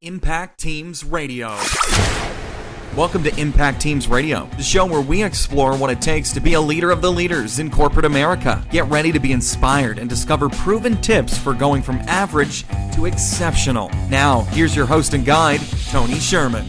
Impact Teams Radio. Welcome to Impact Teams Radio, the show where we explore what it takes to be a leader of the leaders in corporate America. Get ready to be inspired and discover proven tips for going from average to exceptional. Now, here's your host and guide, Tony Sherman.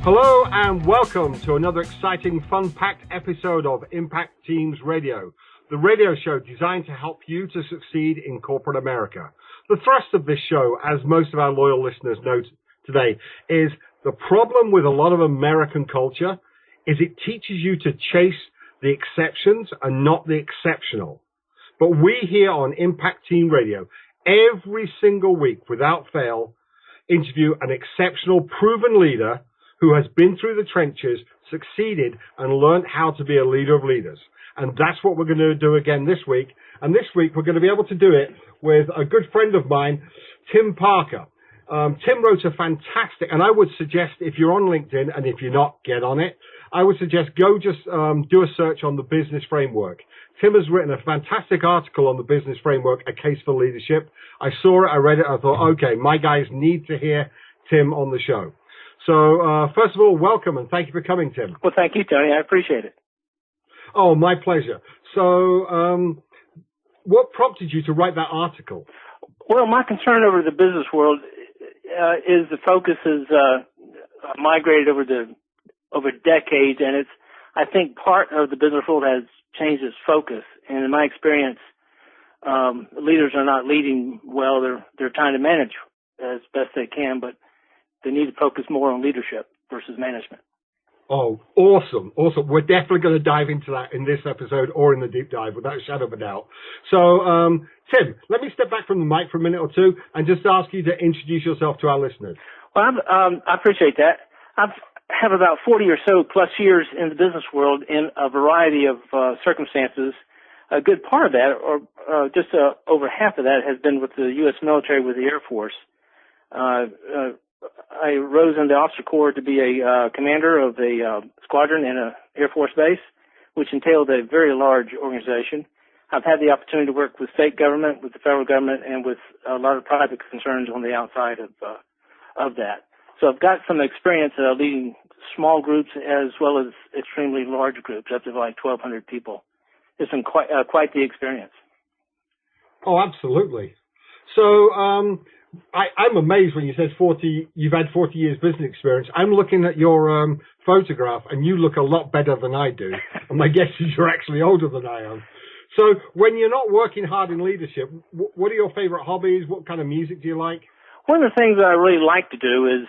Hello and welcome to another exciting, fun-packed episode of Impact Teams Radio, the radio show designed to help you to succeed in corporate America. The thrust of this show, as most of our loyal listeners know today, is the problem with a lot of American culture is it teaches you to chase the exceptions and not the exceptional. But we here on Impact Team Radio, every single week, without fail, interview an exceptional, proven leader who has been through the trenches, succeeded, and learned how to be a leader of leaders. And that's what we're going to do again this week. And this week, we're going to be able to do it with a good friend of mine, Tim Parker. Tim wrote a fantastic, and I would suggest if you're on LinkedIn, and if you're not, get on it, I would suggest go just do a search on the business framework. Tim has written a fantastic article on the business framework, A Case for Leadership. I saw it, I read it, I thought, okay, my guys need to hear Tim on the show. So, first of all, welcome, and thank you for coming, Tim. Well, thank you, Tony. I appreciate it. Oh, my pleasure. So, what prompted you to write that article? Well, my concern over the business world is the focus has migrated over decades, and it's, I think, part of the business world has changed its focus. And in my experience, leaders are not leading well. They're trying to manage as best they can, but they need to focus more on leadership versus management. Oh, awesome. We're definitely going to dive into that in this episode or in the deep dive, without a shadow of a doubt. So, Tim, let me step back from the mic for a minute or two and just ask you to introduce yourself to our listeners. Well, I appreciate that. I have about 40 or so plus years in the business world in a variety of circumstances. A good part of that, or just over half of that, has been with the U.S. military, with the Air Force. I rose in the officer corps to be a commander of a squadron in an Air Force base, which entailed a very large organization. I've had the opportunity to work with state government, with the federal government, and with a lot of private concerns on the outside of that. So I've got some experience leading small groups as well as extremely large groups, up to like 1,200 people. It's been quite the experience. Oh, absolutely. So, I'm amazed when you said you've had 40 years business experience. I'm looking at your photograph, and you look a lot better than I do. And my guess is you're actually older than I am. So when you're not working hard in leadership, what are your favorite hobbies? What kind of music do you like? One of the things that I really like to do is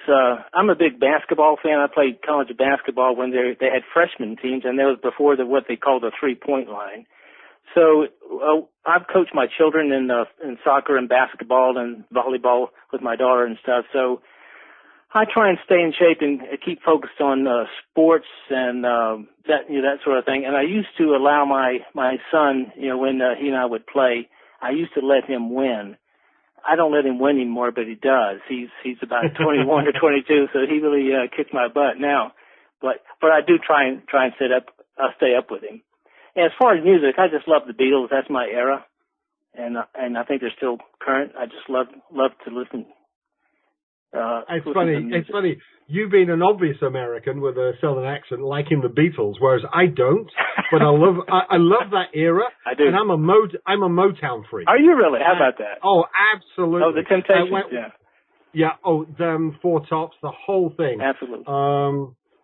I'm a big basketball fan. I played college basketball when they had freshman teams, and that was before what they called the three-point line. So I've coached my children in soccer and basketball and volleyball with my daughter and stuff. So I try and stay in shape and keep focused on sports and that sort of thing. And I used to allow my son, when he and I would play, I used to let him win. I don't let him win anymore, but he does. He's about 21 or 22, so he really kicks my butt now. But I do try and stay up with him. And as far as music, I just love the Beatles. That's my era, and I think they're still current. I just love to listen. It's funny. You being an obvious American with a Southern accent, liking the Beatles, whereas I don't. But I love that era. I do. And I'm a Motown freak. Are you really? How about that? Oh, absolutely. Oh, the Temptations. Yeah. Yeah. Oh, them Four Tops, the whole thing. Absolutely.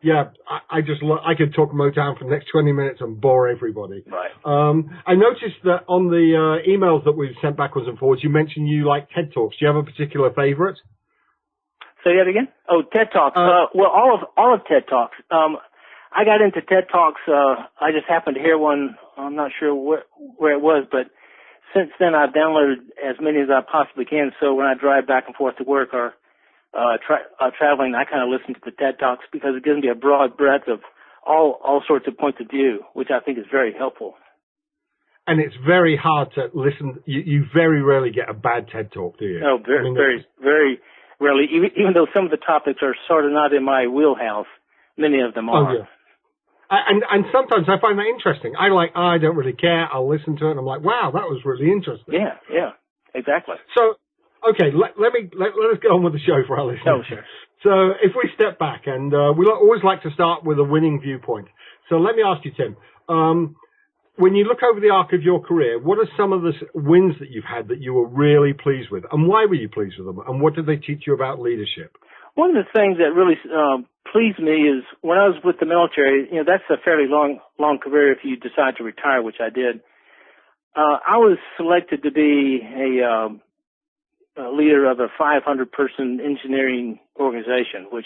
Yeah, I could talk Motown for the next 20 minutes and bore everybody. Right. I noticed that on the emails that we've sent backwards and forwards, you mentioned you like TED Talks. Do you have a particular favorite? Say that again? Oh, TED Talks. Well, all of TED Talks. I got into TED Talks. I just happened to hear one. I'm not sure where it was, but since then I've downloaded as many as I possibly can. So when I drive back and forth to work or traveling, I kind of listen to the TED Talks because it gives me a broad breadth of all sorts of points of view, which I think is very helpful. And it's very hard to listen. You very rarely get a bad TED Talk, do you? No, very rarely. Even though some of the topics are sort of not in my wheelhouse, many of them are. Oh, yeah. And sometimes I find that interesting. I don't really care. I'll listen to it, and I'm like, wow, that was really interesting. Yeah, exactly. So Okay, let us get on with the show for our listeners. Oh, sure. So if we step back, and we always like to start with a winning viewpoint. So let me ask you, Tim, when you look over the arc of your career, what are some of the wins that you've had that you were really pleased with? And why were you pleased with them? And what did they teach you about leadership? One of the things that really pleased me is when I was with the military, that's a fairly long career if you decide to retire, which I did. I was selected to be a leader of a 500-person engineering organization, which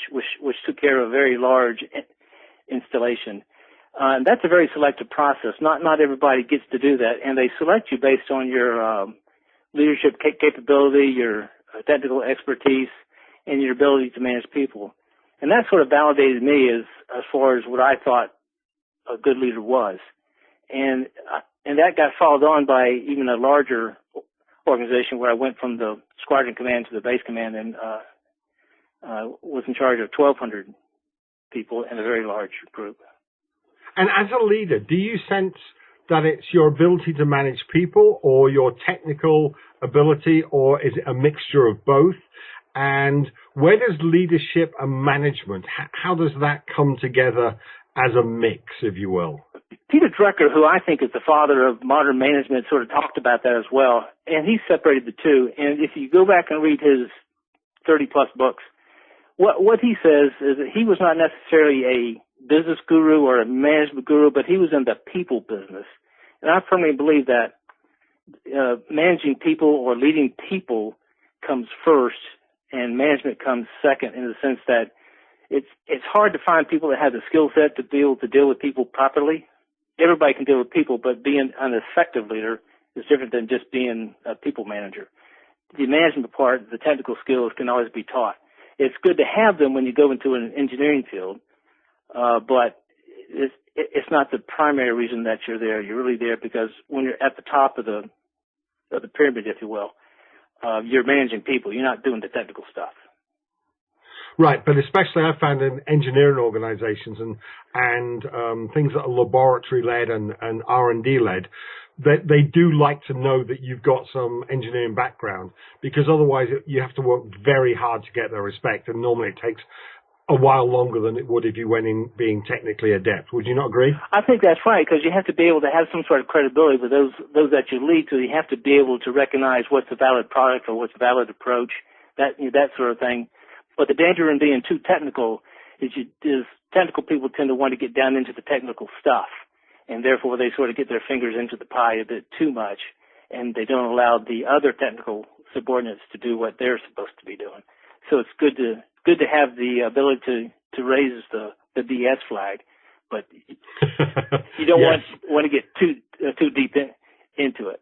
took care of a very large installation. That's a very selective process. Not everybody gets to do that, and they select you based on your leadership capability, your technical expertise, and your ability to manage people. And that sort of validated me as far as what I thought a good leader was. And that got followed on by even a larger organization where I went from the squadron command to the base command and was in charge of 1,200 people in a very large group. And as a leader, do you sense that it's your ability to manage people or your technical ability, or is it a mixture of both? And where does leadership and management, how does that come together as a mix, if you will? Peter Drucker, who I think is the father of modern management, sort of talked about that as well, and he separated the two. And if you go back and read his 30-plus books, what he says is that he was not necessarily a business guru or a management guru, but he was in the people business. And I firmly believe that managing people or leading people comes first, and management comes second, in the sense that it's hard to find people that have the skill set to be able to deal with people properly. Everybody can deal with people, but being an effective leader is different than just being a people manager. The management part, the technical skills can always be taught. It's good to have them when you go into an engineering field, but it's not the primary reason that you're there. You're really there because when you're at the top of the pyramid, if you will, you're managing people. You're not doing the technical stuff. Right, but especially I found in engineering organizations and things that are laboratory-led and R&D-led, that they do like to know that you've got some engineering background, because otherwise you have to work very hard to get their respect, and normally it takes a while longer than it would if you went in being technically adept. Would you not agree? I think that's right, because you have to be able to have some sort of credibility with those that you lead to. You have to be able to recognize what's a valid product or what's a valid approach, that sort of thing. But the danger in being too technical is technical people tend to want to get down into the technical stuff, and therefore they sort of get their fingers into the pie a bit too much, and they don't allow the other technical subordinates to do what they're supposed to be doing. So it's good to have the ability to raise the BS flag, but you don't yes. want to get too deep into it.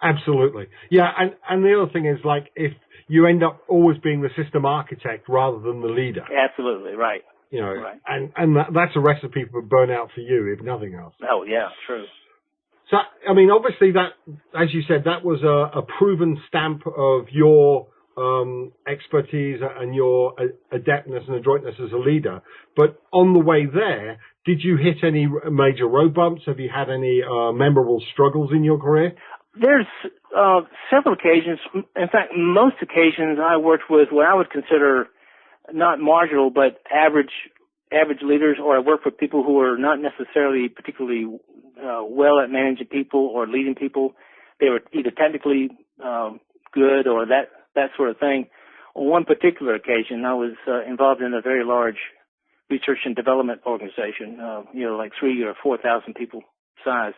Absolutely. Yeah, and the other thing is, like, if you end up always being the system architect rather than the leader. Absolutely, right. You know, right. and that's a recipe for burnout for you, if nothing else. Oh, yeah, true. So, I mean, obviously that, as you said, that was a proven stamp of your expertise and your adeptness and adroitness as a leader. But on the way there, did you hit any major road bumps? Have you had any memorable struggles in your career? There's several occasions. In fact, most occasions I worked with what I would consider not marginal, but average leaders, or I worked with people who are not necessarily particularly well at managing people or leading people. They were either technically good or that sort of thing. On one particular occasion, I was involved in a very large research and development organization, like 3,000 or 4,000 people size.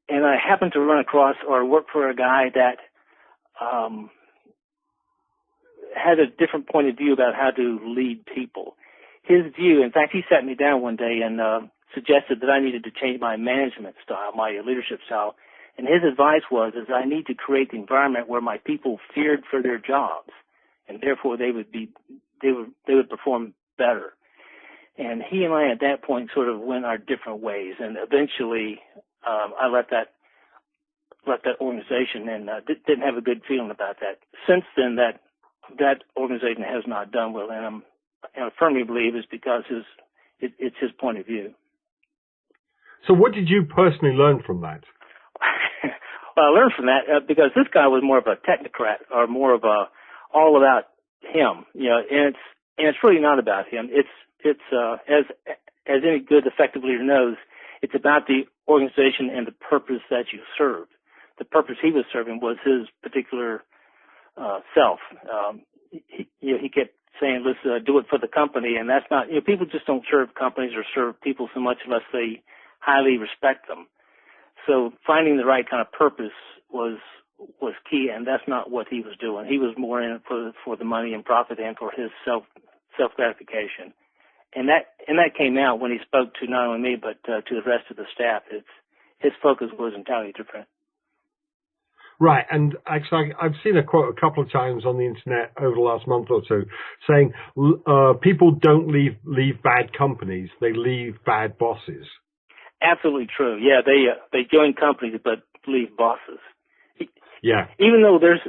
And I happened to run across or work for a guy that had a different point of view about how to lead people. His view, in fact, he sat me down one day and suggested that I needed to change my management style, my leadership style. And his advice was I need to create the environment where my people feared for their jobs, and therefore they would perform better. And he and I at that point sort of went our different ways, and eventually I left that organization and didn't have a good feeling about that. Since then, that organization has not done well, and I firmly believe it's because it's his point of view. So what did you personally learn from that? I learned from that because this guy was more of a technocrat or more of a all about him, and it's really not about him. It's as any good effective leader knows, it's about the organization and the purpose that you serve. The purpose he was serving was his particular self. He kept saying, let's do it for the company, and that's not, people just don't serve companies or serve people so much unless they highly respect them. So finding the right kind of purpose was key, and that's not what he was doing. He was more in it for the money and profit and for his self gratification. And that came out when he spoke to not only me but to the rest of the staff. His focus was entirely different. Right, and actually I've seen a quote a couple of times on the internet over the last month or two saying people don't leave bad companies, they leave bad bosses. Absolutely true. Yeah, they join companies but leave bosses. Yeah. Even though there's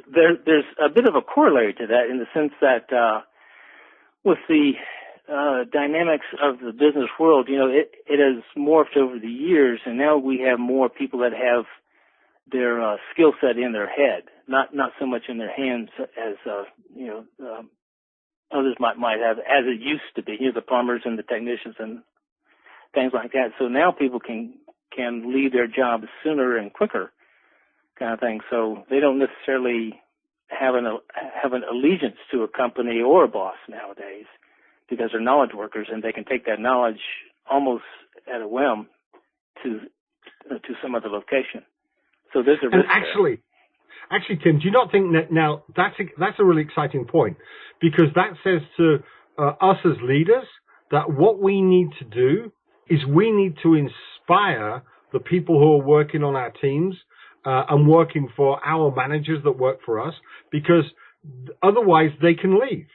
a bit of a corollary to that in the sense that with the dynamics of the business world, it has morphed over the years, and now we have more people that have their skill set in their head, not so much in their hands as others might have, as it used to be. The plumbers and the technicians and things like that. So now people can leave their jobs sooner and quicker, kind of thing. So they don't necessarily have an allegiance to a company or a boss nowadays because they're knowledge workers and they can take that knowledge almost at a whim to some other location. So there's a risk. And actually, Tim, do you not think that now that's a really exciting point, because that says to us as leaders that what we need to do is we need to inspire the people who are working on our teams and working for our managers that work for us, because otherwise they can leave.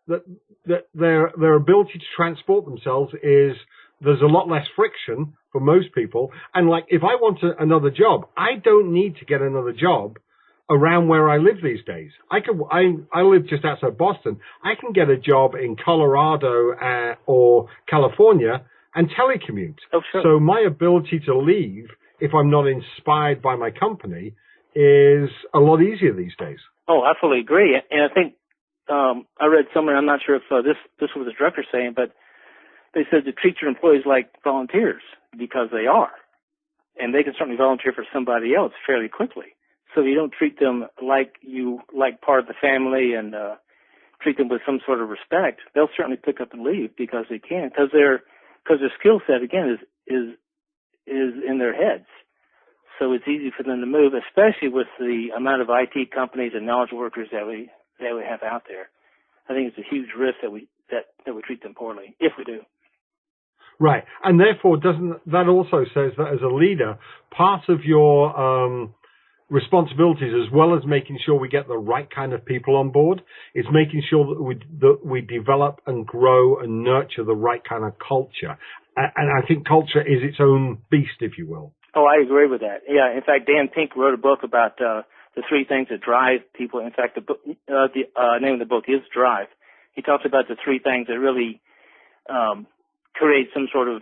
That their ability to transport themselves there's a lot less friction for most people. And like, if I want another job, I don't need to get another job around where I live these days. I live just outside Boston. I can get a job in Colorado or California and telecommute. Oh, sure. So my ability to leave, if I'm not inspired by my company, is a lot easier these days. Oh, I fully agree. And I think I read somewhere, I'm not sure if this was the director saying, but they said to treat your employees like volunteers, because they are. And they can certainly volunteer for somebody else fairly quickly. So you don't treat them like part of the family and treat them with some sort of respect. They'll certainly pick up and leave because they can, because their skill set, again, is in their heads. So it's easy for them to move, especially with the amount of IT companies and knowledge workers that we have out there. I think it's a huge risk that we treat them poorly, if we do. Right. And therefore, that also says that as a leader, part of your responsibilities, as well as making sure we get the right kind of people on board, is making sure that we develop and grow and nurture the right kind of culture. And I think culture is its own beast, if you will. Oh, I agree with that. Yeah. In fact, Dan Pink wrote a book about the three things that drive people. In fact, the name of the book is Drive. He talks about the three things that really create some sort of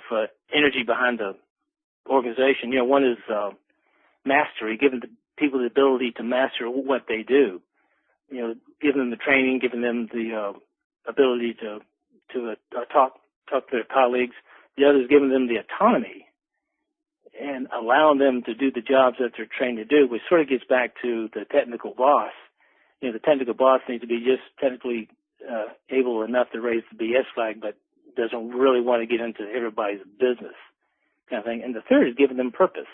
energy behind the organization. One is mastery, giving the people the ability to master what they do. Giving them the training, giving them the ability to talk to their colleagues. The other is giving them the autonomy and allowing them to do the jobs that they're trained to do, which sort of gets back to the technical boss. The technical boss needs to be just technically able enough to raise the BS flag, but doesn't really want to get into everybody's business, kind of thing. And the third is giving them purpose.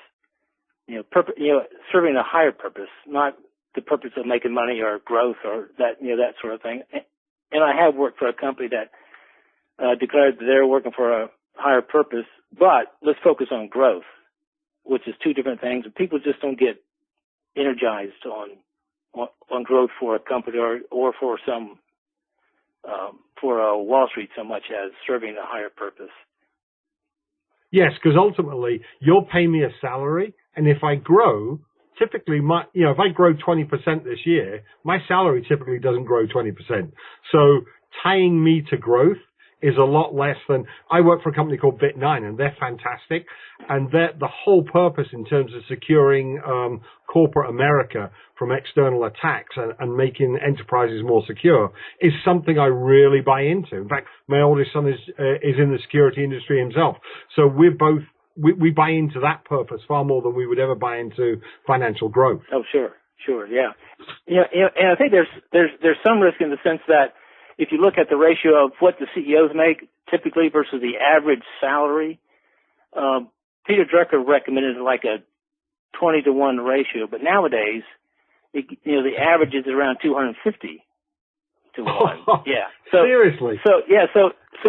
Serving a higher purpose, not the purpose of making money or growth or that sort of thing. And I have worked for a company that declared that they're working for a higher purpose, but let's focus on growth, which is two different things. And people just don't get energized on growth for a company or for some for Wall Street so much as serving a higher purpose. Yes, because ultimately you'll pay me a salary, and if I grow, typically if I grow 20% this year, my salary typically doesn't grow 20%. So tying me to growth is a lot less than, I work for a company called Bit9, and they're fantastic. And the whole purpose in terms of securing corporate America from external attacks and making enterprises more secure is something I really buy into. In fact, my oldest son is in the security industry himself. So we buy into that purpose far more than we would ever buy into financial growth. Oh, sure, yeah. And I think there's some risk in the sense that if you look at the ratio of what the CEOs make typically versus the average salary, Peter Drucker recommended like a 20-to-1 ratio, but nowadays, the average is around 250 to 1. Yeah. So, seriously? So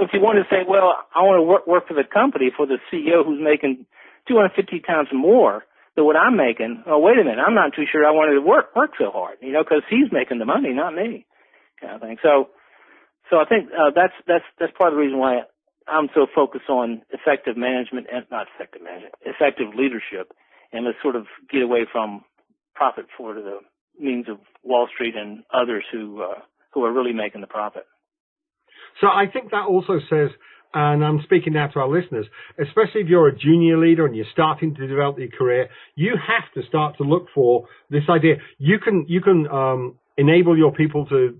if you want to say, well, I want to work for the company, for the CEO who's making 250 times more than what I'm making, oh, wait a minute, I'm not too sure I want to work so hard, because he's making the money, not me, kind of thing. So I think that's part of the reason why I'm so focused on effective leadership, and let's sort of get away from profit for the means of Wall Street and others who are really making the profit. So I think that also says, and I'm speaking now to our listeners, especially if you're a junior leader and you're starting to develop your career, you have to start to look for this idea. You can enable your people to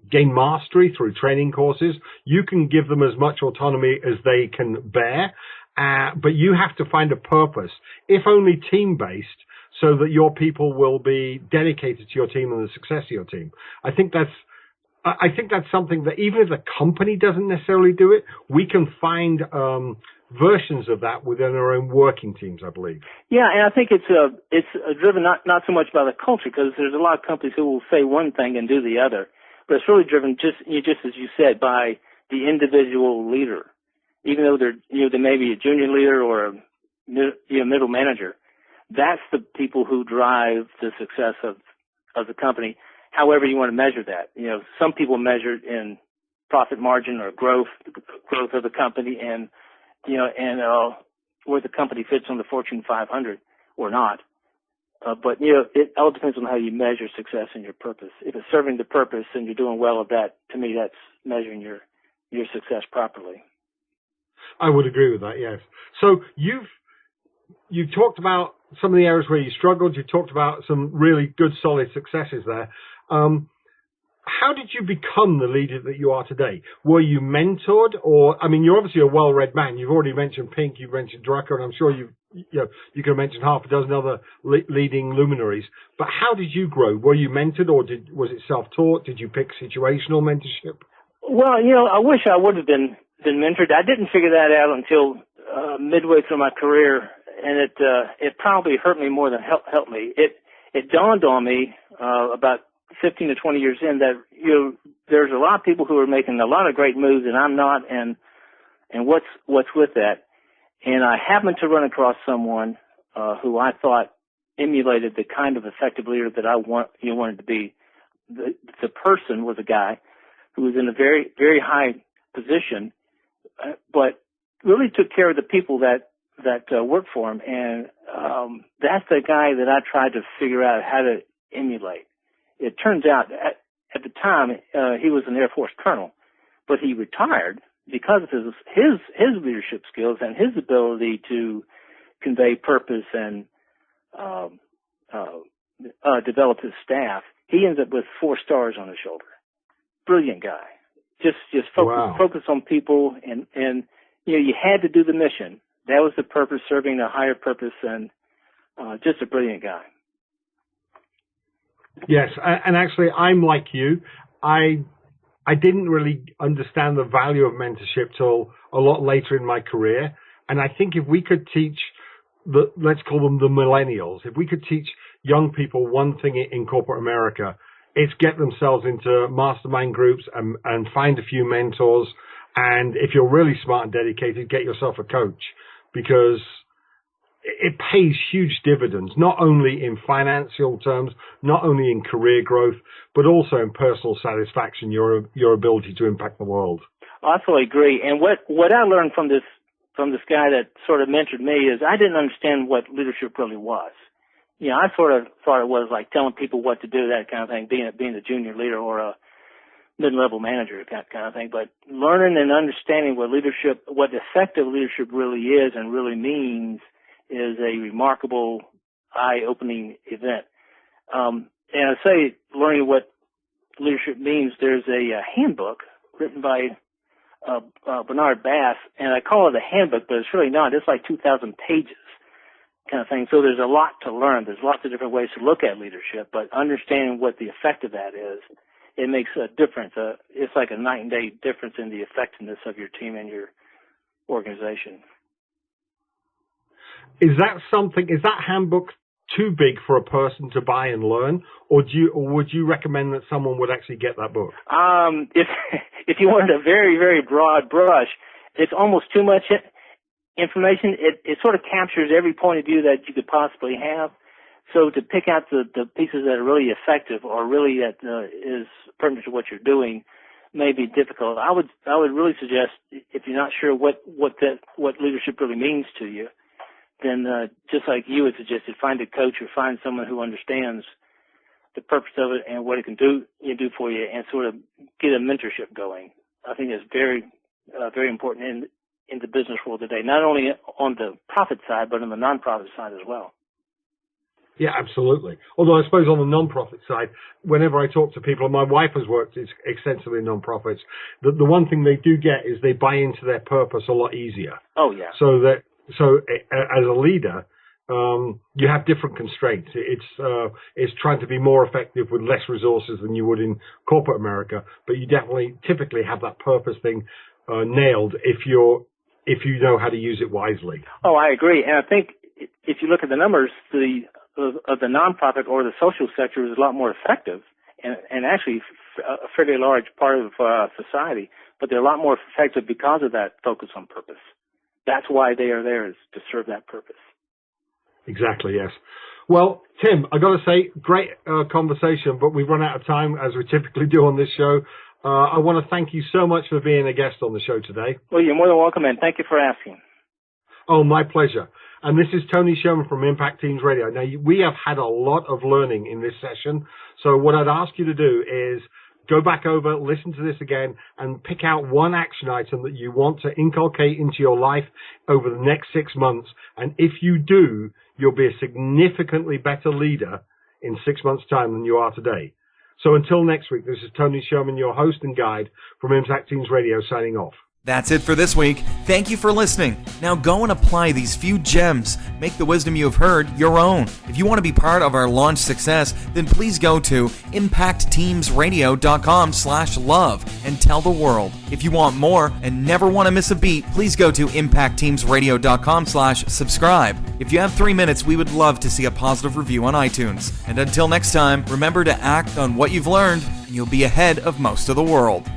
gain mastery through training courses. You can give them as much autonomy as they can bear, but you have to find a purpose, if only team-based, so that your people will be dedicated to your team and the success of your team. I think that's something that even if the company doesn't necessarily do it, we can find versions of that within our own working teams, I believe. Yeah, and I think it's driven not so much by the culture, because there's a lot of companies who will say one thing and do the other, but it's really driven just as you said, by the individual leader. Even though they may be a junior leader or a middle manager, that's the people who drive the success of the company. However you want to measure that. Some people measure it in profit margin or growth of the company, and where the company fits on the Fortune 500 or not. But it all depends on how you measure success and your purpose. If it's serving the purpose and you're doing well at that, to me, that's measuring your success properly. I would agree with that. Yes. So you've talked about some of the areas where you struggled. You talked about some really good, solid successes there. How did you become the leader that you are today? Were you mentored, or, you're obviously a well-read man. You've already mentioned Pink, you've mentioned Drucker, and I'm sure you could have mentioned half a dozen other leading luminaries. But how did you grow? Were you mentored, or was it self-taught? Did you pick situational mentorship? Well, I wish I would have been mentored. I didn't figure that out until midway through my career, and it probably hurt me more than helped me. It dawned on me about 15 to 20 years in that there's a lot of people who are making a lot of great moves and I'm not, and what's with that. And I happened to run across someone who I thought emulated the kind of effective leader that I wanted to be. The person was a guy who was in a very, very high position, but really took care of the people that worked for him. And that's the guy that I tried to figure out how to emulate. It turns out at the time he was an Air Force colonel, but he retired because of his leadership skills and his ability to convey purpose and develop his staff. He ends up with 4 stars on his shoulder. Brilliant guy. Just focus on people, and you had to do the mission. That was the purpose, serving a higher purpose, and just a brilliant guy. Yes, and actually, I'm like you. I didn't really understand the value of mentorship till a lot later in my career. And I think if we could teach let's call them the millennials, if we could teach young people one thing in corporate America, it's get themselves into mastermind groups and find a few mentors. And if you're really smart and dedicated, get yourself a coach, because it pays huge dividends, not only in financial terms, not only in career growth, but also in personal satisfaction, your ability to impact the world. I absolutely agree. And what I learned from this guy that sort of mentored me is I didn't understand what leadership really was. I sort of thought it was like telling people what to do, that kind of thing, being a junior leader or a mid-level manager kind of thing. But learning and understanding what effective leadership really is and really means is a remarkable, eye-opening event. And I say learning what leadership means, there's a handbook written by Bernard Bass, and I call it a handbook, but it's really not. It's like 2,000 pages kind of thing. So there's a lot to learn. There's lots of different ways to look at leadership, but understanding what the effect of that is, it makes a difference. It's like a night and day difference in the effectiveness of your team and your organization. Is that handbook too big for a person to buy and learn, or would you recommend that someone would actually get that book? If you wanted a very, very broad brush, it's almost too much information. It sort of captures every point of view that you could possibly have. So to pick out the pieces that are really effective or really that is pertinent to what you're doing may be difficult. I would really suggest, if you're not sure what leadership really means to you, then just like you had suggested, find a coach or find someone who understands the purpose of it and what it can do for you, and sort of get a mentorship going. I think it's very, very important in the business world today, not only on the profit side, but on the nonprofit side as well. Yeah, absolutely. Although I suppose on the non-profit side, whenever I talk to people, and my wife has worked extensively in non-profits, the one thing they do get is they buy into their purpose a lot easier. Oh, yeah. So as a leader, you have different constraints. It's trying to be more effective with less resources than you would in corporate America, but you typically have that purpose thing nailed if you know how to use it wisely. Oh, I agree. And I think if you look at the numbers, of the nonprofit or the social sector is a lot more effective and actually a fairly large part of society, but they're a lot more effective because of that focus on purpose. That's why they are there, is to serve that purpose. Exactly, yes. Well, Tim, I got to say, great conversation, but we've run out of time, as we typically do on this show. I want to thank you so much for being a guest on the show today. Well, you're more than welcome, and thank you for asking. Oh, my pleasure. And this is Tony Sherman from Impact Teams Radio. Now, we have had a lot of learning in this session, so what I'd ask you to do is go back over, listen to this again, and pick out one action item that you want to inculcate into your life over the next 6 months. And if you do, you'll be a significantly better leader in 6 months' time than you are today. So until next week, this is Tony Sherman, your host and guide from Impact Teams Radio, signing off. That's it for this week. Thank you for listening. Now go and apply these few gems. Make the wisdom you have heard your own. If you want to be part of our launch success, then please go to impactteamsradio.com/love and tell the world. If you want more and never want to miss a beat, please go to impactteamsradio.com/subscribe. If you have 3 minutes, we would love to see a positive review on iTunes. And until next time, remember to act on what you've learned, and you'll be ahead of most of the world.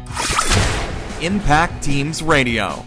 Impact Teams Radio.